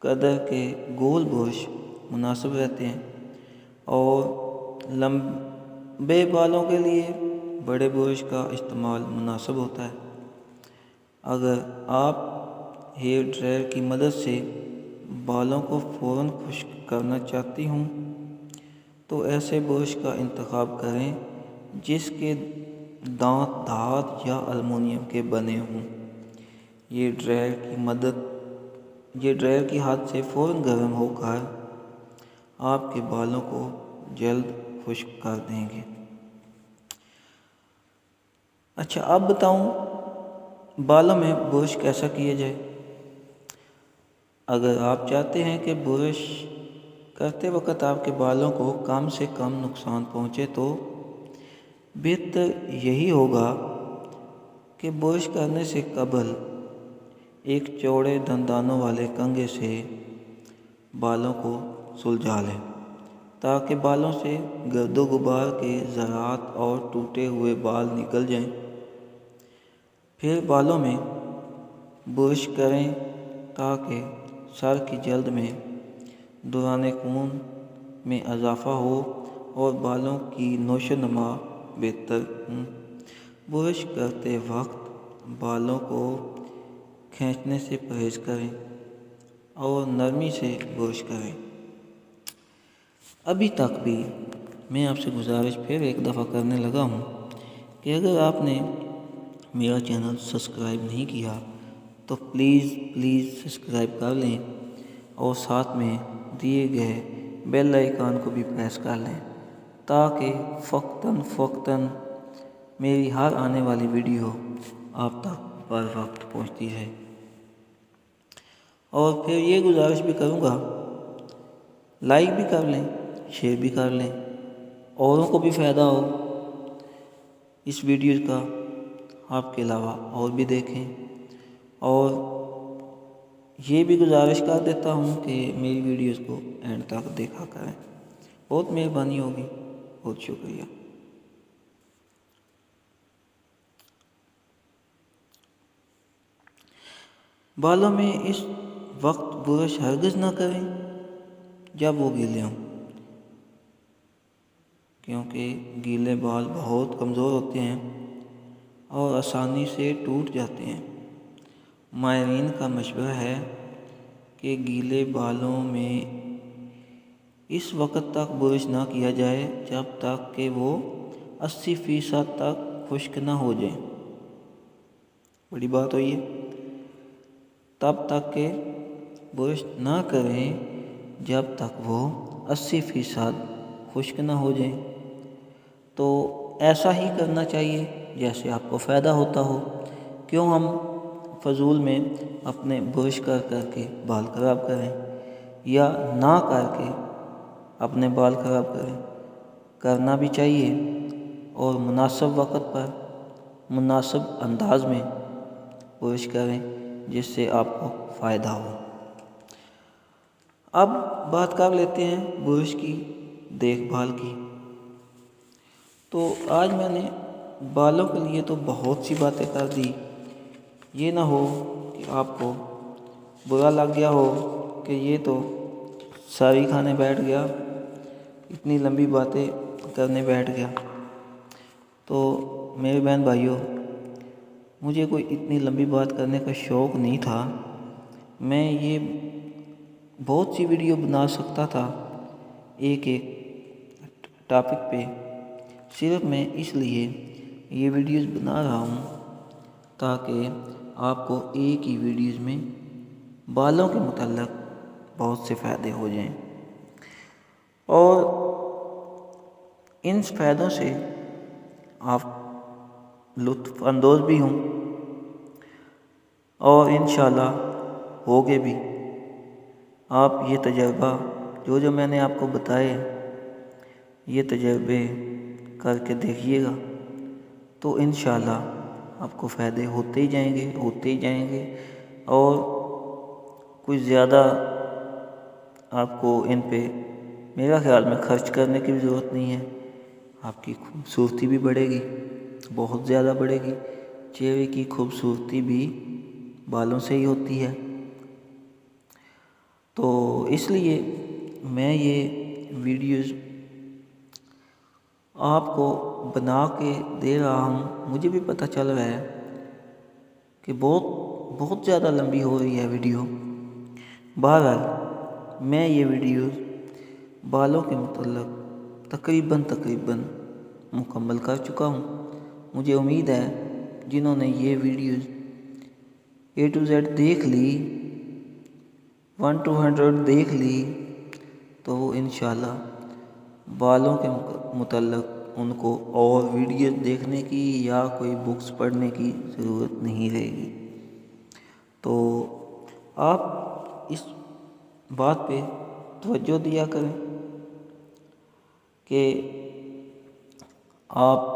قدر کے گول برش مناسب رہتے ہیں اور لمبے بالوں کے لیے بڑے برش کا استعمال مناسب ہوتا ہے۔ اگر آپ ہیئر ڈرائر کی مدد سے بالوں کو فوراً خشک کرنا چاہتی ہوں تو ایسے برش کا انتخاب کریں جس کے دانت دھات یا ایلومینیم کے بنے ہوں۔ یہ ڈرائر کی حد سے فوراً گرم ہو کر آپ کے بالوں کو جلد خشک کر دیں گے۔ اچھا، اب بتاؤں بالوں میں برش کیسا کیا جائے۔ اگر آپ چاہتے ہیں کہ برش کرتے وقت آپ کے بالوں کو کم سے کم نقصان پہنچے تو بہتر یہی ہوگا کہ برش کرنے سے قبل ایک چوڑے دندانوں والے کنگھے سے بالوں کو سلجھا لیں تاکہ بالوں سے گرد و غبار کے ذرات اور ٹوٹے ہوئے بال نکل جائیں۔ پھر بالوں میں برش کریں تاکہ سر کی جلد میں دوران خون میں اضافہ ہو اور بالوں کی نشو و نما بہتر ہوں۔ برش کرتے وقت بالوں کو کھینچنے سے پرہیز کریں اور نرمی سے برش کریں۔ ابھی تک بھی میں آپ سے گزارش پھر ایک دفعہ کرنے لگا ہوں کہ اگر آپ نے میرا چینل سبسکرائب نہیں کیا تو پلیز سبسکرائب کر لیں اور ساتھ میں دیے گئے بیل آئیکن کو بھی پریس کر لیں تاکہ فوقتاً میری ہر آنے والی ویڈیو آپ تک بر وقت پہنچتی ہے۔ اور پھر یہ گزارش بھی کروں گا لائک بھی کر لیں، شیئر بھی کر لیں، اوروں کو بھی فائدہ ہو اس ویڈیو کا۔ آپ کے علاوہ اور بھی دیکھیں اور یہ بھی گزارش کر دیتا ہوں کہ میری ویڈیوز کو اینڈ تک دیکھا کریں۔ بہت مہربانی ہوگی، بہت شکریہ۔ بالوں میں اس وقت برش ہرگز نہ کریں جب وہ گیلے ہوں، کیونکہ گیلے بال بہت کمزور ہوتے ہیں اور آسانی سے ٹوٹ جاتے ہیں۔ ماہرین کا مشورہ ہے کہ گیلے بالوں میں اس وقت تک برش نہ کیا جائے جب تک کہ وہ 80% تک خشک نہ ہو جائیں۔ بڑی بات ہوئی ہے، تب تک کہ برش نہ کریں جب تک وہ 80% خشک نہ ہو جائیں۔ تو ایسا ہی کرنا چاہیے جیسے آپ کو فائدہ ہوتا ہو۔ کیوں ہم فضول میں اپنے برش کر کے بال خراب کریں یا نہ کر کے اپنے بال خراب کریں۔ کرنا بھی چاہیے اور مناسب وقت پر مناسب انداز میں برش کریں جس سے آپ کو فائدہ ہو۔ اب بات کر لیتے ہیں برش کی دیکھ بھال کی۔ تو آج میں نے بالوں کے لیے تو بہت سی باتیں کر دی، یہ نہ ہو کہ آپ کو برا لگ گیا ہو کہ یہ تو ساری کھانے بیٹھ گیا، اتنی لمبی باتیں کرنے بیٹھ گیا۔ تو میرے بہن بھائیوں، مجھے کوئی اتنی لمبی بات کرنے کا شوق نہیں تھا۔ میں یہ بہت سی ویڈیو بنا سکتا تھا ایک ٹاپک پہ، صرف میں اس لیے یہ ویڈیوز بنا رہا ہوں تاکہ آپ کو ایک ہی ویڈیوز میں بالوں کے متعلق بہت سے فائدے ہو جائیں اور ان فائدوں سے آپ لطف اندوز بھی ہوں اور انشاءاللہ ہوگے بھی۔ آپ یہ تجربہ جو میں نے آپ کو بتائے، یہ تجربے کر کے دیکھیے گا تو انشاءاللہ آپ کو فائدے ہوتے ہی جائیں گے اور کچھ زیادہ آپ کو ان پہ میرا خیال میں خرچ کرنے کی بھی ضرورت نہیں ہے۔ آپ کی خوبصورتی بھی بڑھے گی، بہت زیادہ بڑھے گی۔ چہرے کی خوبصورتی بھی بالوں سے ہی ہوتی ہے۔ تو اس لیے میں یہ ویڈیوز آپ کو بنا کے دے رہا ہوں۔ مجھے بھی پتہ چل رہا ہے کہ بہت زیادہ لمبی ہو رہی ہے ویڈیو۔ بہرحال میں یہ ویڈیوز بالوں کے متعلق تقریباً مکمل کر چکا ہوں۔ مجھے امید ہے جنہوں نے یہ ویڈیوز A to Z دیکھ لی، 1 to 100 دیکھ لی، تو وہ انشاءاللہ بالوں کے متعلق ان کو اور ویڈیوز دیکھنے کی یا کوئی بکس پڑھنے کی ضرورت نہیں رہے گی۔ تو آپ اس بات پہ توجہ دیا کریں کہ آپ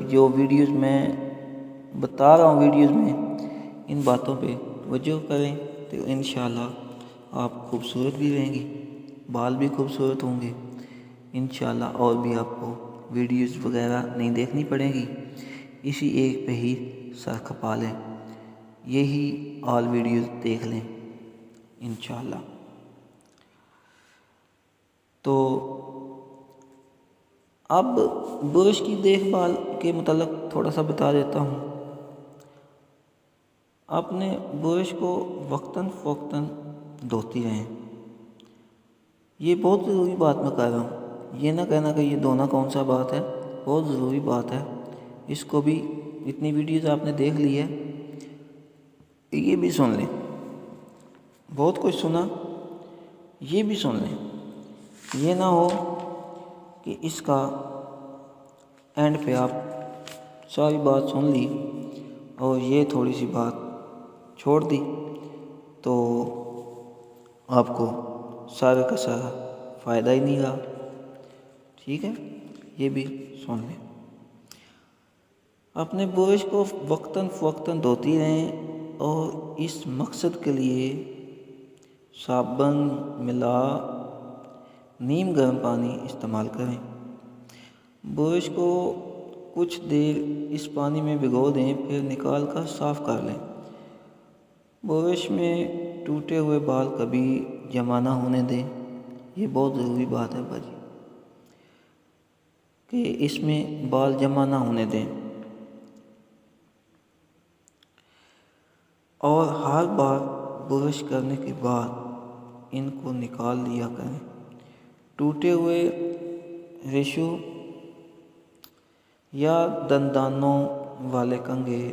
جو ویڈیوز میں بتا رہا ہوں ویڈیوز میں ان باتوں پہ توجہ کریں تو انشاءاللہ آپ خوبصورت بھی رہیں گی، بال بھی خوبصورت ہوں گے انشاءاللہ، اور بھی آپ کو ویڈیوز وغیرہ نہیں دیکھنی پڑیں گی، اسی ایک پہ ہی سر کھپا لیں، یہی آل ویڈیوز دیکھ لیں انشاءاللہ۔ تو اب برش کی دیکھ بھال کے متعلق تھوڑا سا بتا دیتا ہوں۔ اپنے برش کو وقتاً فوقتاً دھوتی رہیں، یہ بہت ضروری بات میں کہہ رہا ہوں، یہ نہ کہنا کہ یہ دھونا کون سا بات ہے، بہت ضروری بات ہے۔ اس کو بھی اتنی ویڈیوز آپ نے دیکھ لی ہے، یہ بھی سن لیں، بہت کچھ سنا، یہ بھی سن لیں، یہ نہ ہو کہ اس کا اینڈ پہ آپ ساری بات سن لی اور یہ تھوڑی سی بات چھوڑ دی تو آپ کو سارا کا سارا فائدہ ہی نہیں رہا۔ ٹھیک ہے، یہ بھی سن لیں۔ اپنے برش کو وقتاً فوقتاً دھوتی رہیں اور اس مقصد کے لیے صابن ملا نیم گرم پانی استعمال کریں۔ برش کو کچھ دیر اس پانی میں بھگو دیں، پھر نکال کر صاف کر لیں۔ برش میں ٹوٹے ہوئے بال کبھی جمع نہ ہونے دیں، یہ بہت ضروری بات ہے باجی کہ اس میں بال جمع نہ ہونے دیں، اور ہر بار برش کرنے کے بعد ان کو نکال لیا کریں۔ ٹوٹے ہوئے ریشو یا دندانوں والے کنگھے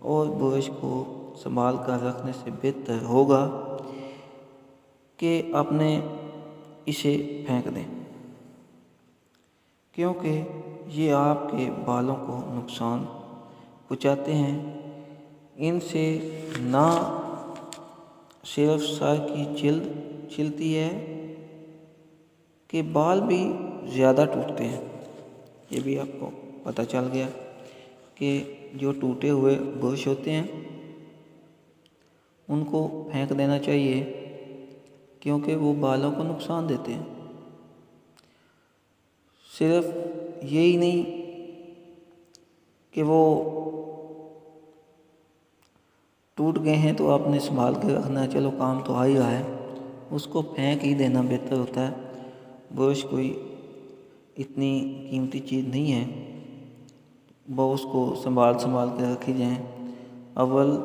اور برش کو سنبھال کر رکھنے سے بہتر ہوگا کہ اپنے اسے پھینک دیں، کیونکہ یہ آپ کے بالوں کو نقصان پہنچاتے ہیں۔ ان سے نہ صرف سر کی جلد چھلتی ہے کہ بال بھی زیادہ ٹوٹتے ہیں۔ یہ بھی آپ کو پتہ چل گیا کہ جو ٹوٹے ہوئے برش ہوتے ہیں ان کو پھینک دینا چاہیے، کیونکہ وہ بالوں کو نقصان دیتے ہیں۔ صرف یہی نہیں کہ وہ ٹوٹ گئے ہیں تو آپ نے سنبھال کے رکھنا ہے، چلو کام تو آ ہی رہا ہے، اس کو پھینک ہی دینا بہتر ہوتا ہے۔ برش کوئی اتنی قیمتی چیز نہیں ہے، وہ اس کو سنبھال کے رکھی جائیں۔ اول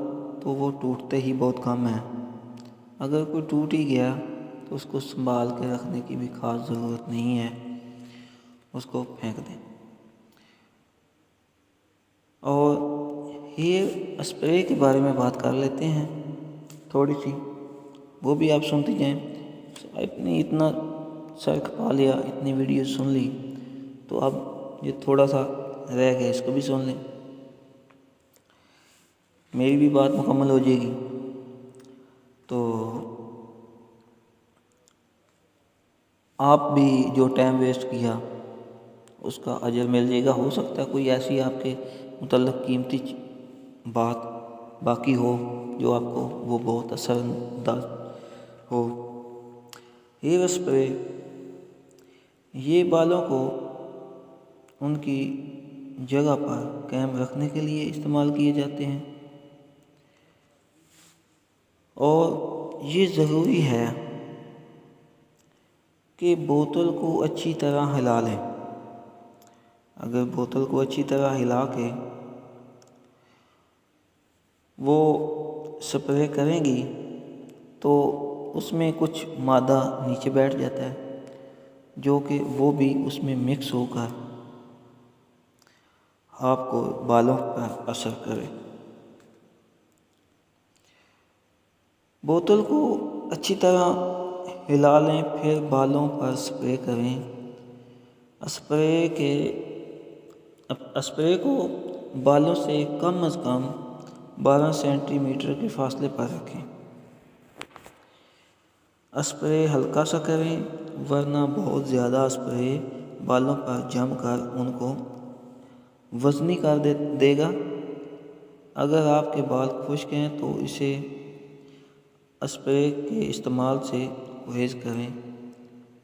تو وہ ٹوٹتے ہی بہت کم ہیں، اگر کوئی ٹوٹ ہی گیا تو اس کو سنبھال کے رکھنے کی بھی خاص ضرورت نہیں ہے، اس کو پھینک دیں۔ اور ہیئر اسپرے کے بارے میں بات کر لیتے ہیں تھوڑی سی، وہ بھی آپ سنتی جائیں۔ اتنا سر کھپا لیا، اتنی ویڈیو سن لی، تو اب یہ تھوڑا سا رہ گیا، اس کو بھی سن لیں، میری بھی بات مکمل ہو جائے گی۔ تو آپ بھی جو ٹائم ویسٹ کیا اس کا اجر مل جائے گا۔ ہو سکتا ہے کوئی ایسی آپ کے متعلق قیمتی بات باقی ہو جو آپ کو وہ بہت اثر انداز ہو۔ ہیئر اسپرے یہ بالوں کو ان کی جگہ پر قائم رکھنے کے لیے استعمال کیے جاتے ہیں، اور یہ ضروری ہے کہ بوتل کو اچھی طرح ہلا لیں۔ اگر بوتل کو اچھی طرح ہلا کے وہ سپرے کریں گی تو اس میں کچھ مادہ نیچے بیٹھ جاتا ہے جو کہ وہ بھی اس میں مکس ہو کر آپ کو بالوں پر اثر کرے۔ بوتل کو اچھی طرح ہلا لیں، پھر بالوں پر سپرے کریں۔ اسپرے کو بالوں سے کم از کم 12 سینٹی میٹر کے فاصلے پر رکھیں۔ اسپرے ہلکا سا کریں، ورنہ بہت زیادہ اسپرے بالوں پر جم کر ان کو وزنی کر دے گا۔ اگر آپ کے بال خشک ہیں تو اسے اسپرے کے استعمال سے گریز کریں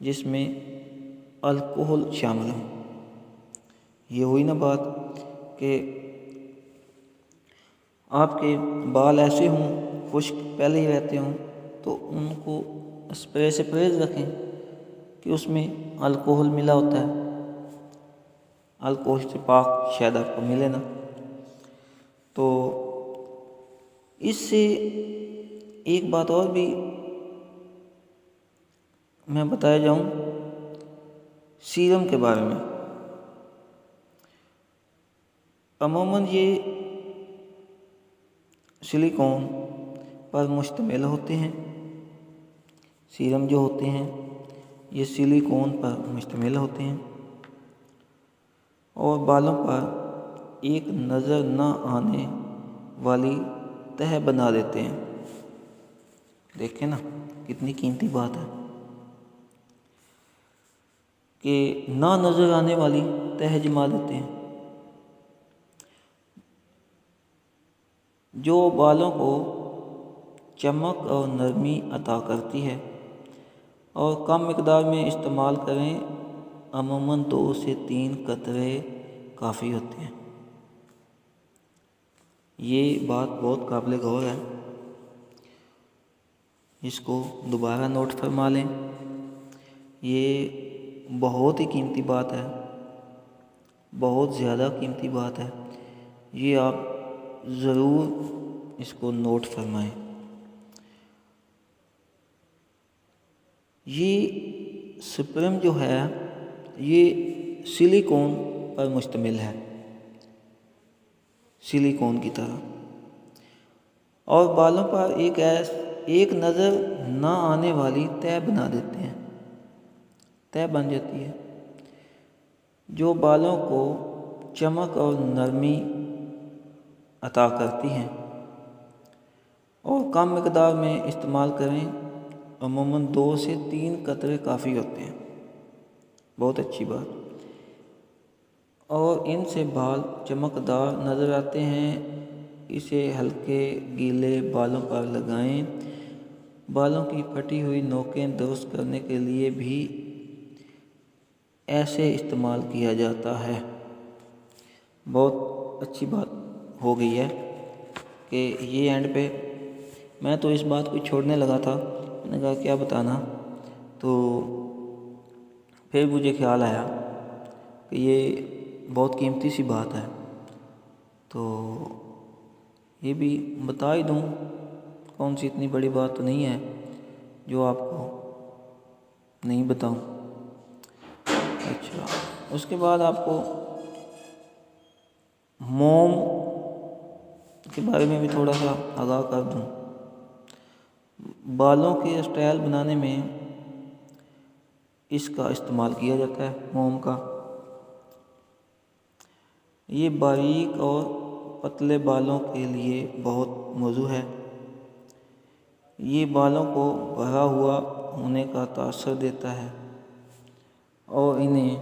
جس میں الکحل شامل ہو۔ یہ ہوئی نا بات کہ آپ کے بال ایسے ہوں، خشک پہلے ہی رہتے ہوں، تو ان کو اسپرے سے پرہیز رکھیں کہ اس میں الکحل ملا ہوتا ہے، الکحل سے پاک شاید آپ کو ملے نا۔ تو اس سے ایک بات اور بھی میں بتایا جاؤں سیرم کے بارے میں۔ عموماً یہ سلیکون پر مشتمل ہوتے ہیں، سیرم جو ہوتے ہیں یہ سلیکون پر مشتمل ہوتے ہیں اور بالوں پر ایک نظر نہ آنے والی تہہ بنا دیتے ہیں۔ دیکھیں نا کتنی قیمتی بات ہے کہ نہ نظر آنے والی تہہ جما دیتے ہیں، جو بالوں کو چمک اور نرمی عطا کرتی ہے، اور کم مقدار میں استعمال کریں، عموماً 2 سے 3 قطرے کافی ہوتے ہیں۔ یہ بات بہت قابل غور ہے، اس کو دوبارہ نوٹ فرما لیں، یہ بہت ہی قیمتی بات ہے، بہت زیادہ قیمتی بات ہے، یہ آپ ضرور اس کو نوٹ فرمائیں۔ یہ سپرم جو ہے یہ سلیکون پر مشتمل ہے، سلیکون کی طرح، اور بالوں پر ایک نظر نہ آنے والی تہہ بنا دیتے ہیں، تہہ بن جاتی ہے جو بالوں کو چمک اور نرمی عطا کرتی ہیں اور کم مقدار میں استعمال کریں۔ عموماً 2 سے 3 قطرے کافی ہوتے ہیں۔ بہت اچھی بات۔ اور ان سے بال چمکدار نظر آتے ہیں۔ اسے ہلکے گیلے بالوں پر لگائیں۔ بالوں کی پھٹی ہوئی نوکیں درست کرنے کے لیے بھی ایسے استعمال کیا جاتا ہے۔ بہت اچھی بات ہو گئی ہے کہ یہ اینڈ پہ میں تو اس بات کو چھوڑنے لگا تھا، میں نے کہا کیا بتانا، تو پھر مجھے خیال آیا کہ یہ بہت قیمتی سی بات ہے، تو یہ بھی بتا ہی دوں۔ کون سی اتنی بڑی بات تو نہیں ہے جو آپ کو نہیں بتاؤں۔ اچھا، اس کے بعد آپ کو موم کے بارے میں بھی تھوڑا سا آگاہ کر دوں۔ بالوں کے اسٹائل بنانے میں اس کا استعمال کیا جاتا ہے، موم کا۔ یہ باریک اور پتلے بالوں کے لیے بہت موزوں ہے۔ یہ بالوں کو بڑھا ہوا ہونے کا تاثر دیتا ہے اور انہیں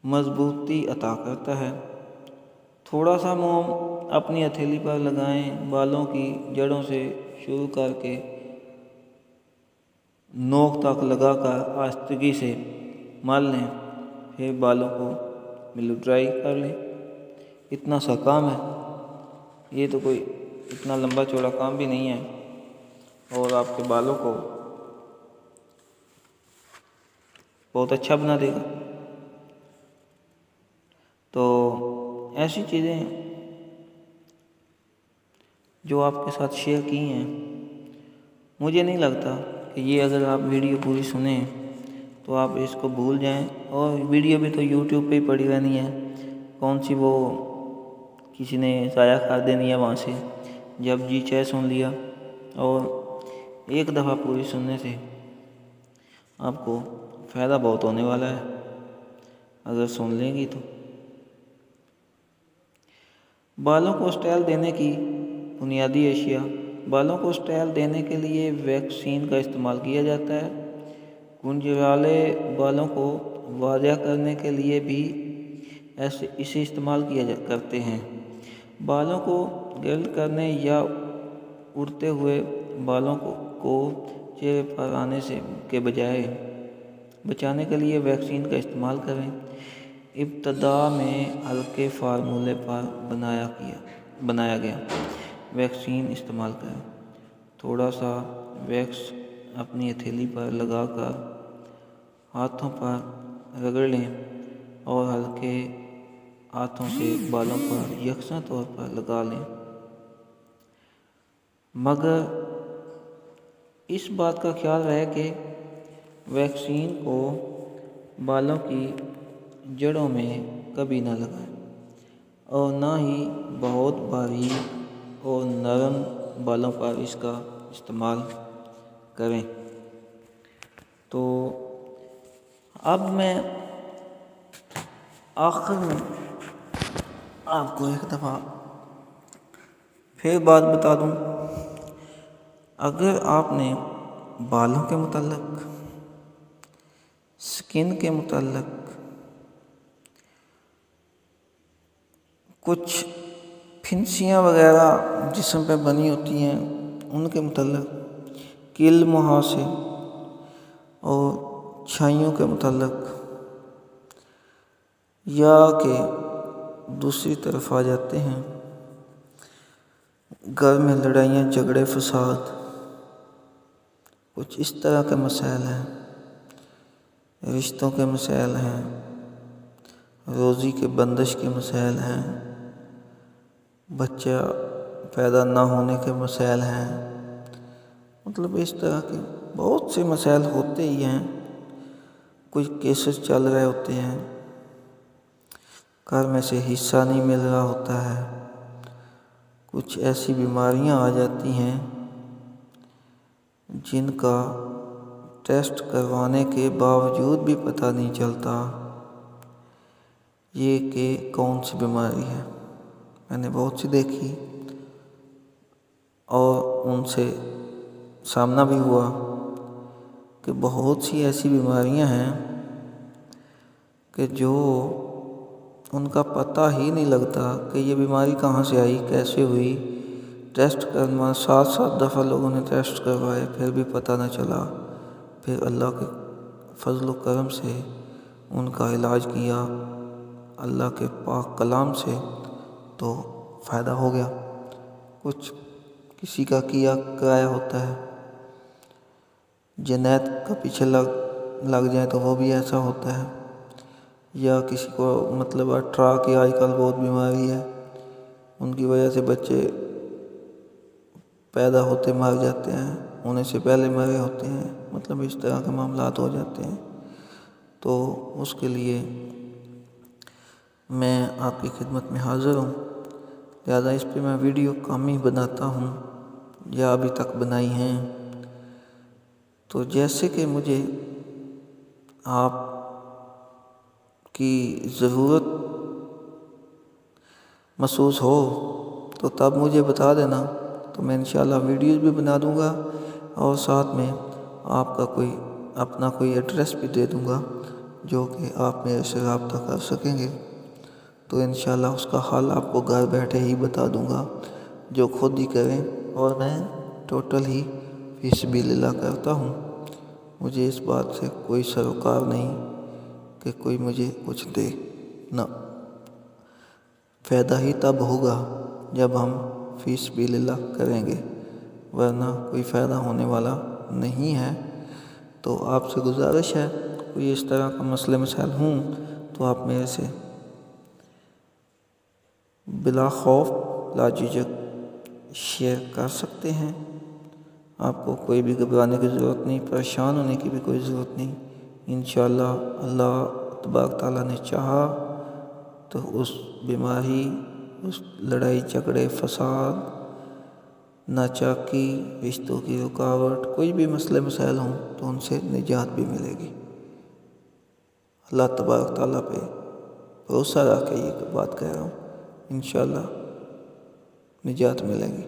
مضبوطی عطا کرتا ہے۔ تھوڑا سا موم اپنی ہتھیلی پر لگائیں۔ بالوں کی جڑوں سے شروع کر کے نوک تک لگا کر آہستگی سے مل لیں، پھر بالوں کو بلو ڈرائی کر لیں۔ اتنا سا کام ہے، یہ تو کوئی اتنا لمبا چوڑا کام بھی نہیں ہے، اور آپ کے بالوں کو بہت اچھا بنا دے گا۔ تو ایسی چیزیں جو آپ کے ساتھ شیئر کی ہیں، مجھے نہیں لگتا کہ یہ اگر آپ ویڈیو پوری سنیں تو آپ اس کو بھول جائیں، اور ویڈیو بھی تو یوٹیوب پہ ہی پڑی رہنی ہے، کون سی وہ کسی نے ضائع کر دینی ہے وہاں سے، جب جی چاہے سن لیا۔ اور ایک دفعہ پوری سننے سے آپ کو فائدہ بہت ہونے والا ہے اگر سن لیں گی تو۔ بالوں کو اسٹائل دینے کی بنیادی اشیاء۔ بالوں کو اسٹائل دینے کے لیے ویکسین کا استعمال کیا جاتا ہے۔ گونجے والے بالوں کو واضح کرنے کے لیے بھی اسے استعمال کرتے ہیں۔ بالوں کو گرل کرنے یا اڑتے ہوئے بالوں کو چہرے پر آنے کے بجائے بچانے کے لیے ویکسین کا استعمال کریں۔ ابتدا میں ہلکے فارمولے پر بنایا گیا ویکسین استعمال کریں۔ تھوڑا سا ویکس اپنی ہتھیلی پر لگا کر ہاتھوں پر رگڑ لیں اور ہلکے ہاتھوں سے بالوں پر یکساں طور پر لگا لیں، مگر اس بات کا خیال رہے کہ ویکسین کو بالوں کی جڑوں میں کبھی نہ لگائیں، اور نہ ہی بہت باریک اور نرم بالوں پر اس کا استعمال کریں۔ تو اب میں آخر میں آپ کو ایک دفعہ پھر بات بتا دوں۔ اگر آپ نے بالوں کے متعلق، سکن کے متعلق کچھ پھنسیاں وغیرہ جسم پہ بنی ہوتی ہیں، ان کے متعلق، کیل مہاسے اور چھائیوں کے متعلق، یا کہ دوسری طرف آ جاتے ہیں گھر میں لڑائیاں جھگڑے فساد، کچھ اس طرح کے مسائل ہیں، رشتوں کے مسائل ہیں، روزی کے بندش کے مسائل ہیں، بچہ پیدا نہ ہونے کے مسائل ہیں، مطلب اس طرح کے بہت سے مسائل ہوتے ہی ہیں۔ کچھ کیسز چل رہے ہوتے ہیں، گھر میں سے حصہ نہیں مل رہا ہوتا ہے، کچھ ایسی بیماریاں آ جاتی ہیں جن کا ٹیسٹ کروانے کے باوجود بھی پتہ نہیں چلتا یہ کہ کون سی بیماری ہے، میں نے بہت سی دیکھی اور ان سے سامنا بھی ہوا کہ بہت سی ایسی بیماریاں ہیں کہ جو ان کا پتہ ہی نہیں لگتا کہ یہ بیماری کہاں سے آئی، کیسے ہوئی۔ ٹیسٹ کرنا 7 دفعہ لوگوں نے ٹیسٹ کروائے، پھر بھی پتہ نہ چلا۔ پھر اللہ کے فضل و کرم سے ان کا علاج کیا اللہ کے پاک کلام سے، تو فائدہ ہو گیا۔ کچھ کسی کا کیا کرایا ہوتا ہے، جنیت کا پیچھے لگ جائے تو وہ بھی ایسا ہوتا ہے، یا کسی کو مطلب اٹھارہ کی آج کل بہت بیماری ہے، ان کی وجہ سے بچے پیدا ہوتے مر جاتے ہیں، ہونے سے پہلے مرے ہوتے ہیں، مطلب اس طرح کے معاملات ہو جاتے ہیں۔ تو اس کے لیے میں آپ کی خدمت میں حاضر ہوں، لہٰذا اس پہ میں ویڈیو کم ہی بناتا ہوں یا ابھی تک بنائی ہیں۔ تو جیسے کہ مجھے آپ کی ضرورت محسوس ہو تو تب مجھے بتا دینا، تو میں انشاءاللہ ویڈیوز بھی بنا دوں گا اور ساتھ میں آپ کا اپنا کوئی ایڈریس بھی دے دوں گا جو کہ آپ میرے سے رابطہ کر سکیں گے۔ تو انشاءاللہ اس کا حل آپ کو گھر بیٹھے ہی بتا دوں گا، جو خود ہی کریں، اور میں ٹوٹل ہی فی سبیل اللہ کرتا ہوں۔ مجھے اس بات سے کوئی سروکار نہیں کہ کوئی مجھے کچھ دے، نہ، فائدہ ہی تب ہوگا جب ہم فی سبیل اللہ کریں گے، ورنہ کوئی فائدہ ہونے والا نہیں ہے۔ تو آپ سے گزارش ہے، کوئی اس طرح کا مسئلے مسائل ہوں تو آپ میرے سے بلا خوف لا جھجک شیئر کر سکتے ہیں۔ آپ کو کوئی بھی گھبرانے کی ضرورت نہیں، پریشان ہونے کی بھی کوئی ضرورت نہیں۔ انشاءاللہ اللہ تبارک تعالیٰ نے چاہا تو اس بیماری، اس لڑائی جھگڑے، فساد، ناچاکی، رشتوں کی رکاوٹ، کوئی بھی مسئلے مسائل ہوں تو ان سے نجات بھی ملے گی۔ اللہ تبارک تعالیٰ پہ بھروسہ رکھ کے یہ بات کہہ رہا ہوں، انشاءاللہ نجات ملے گی۔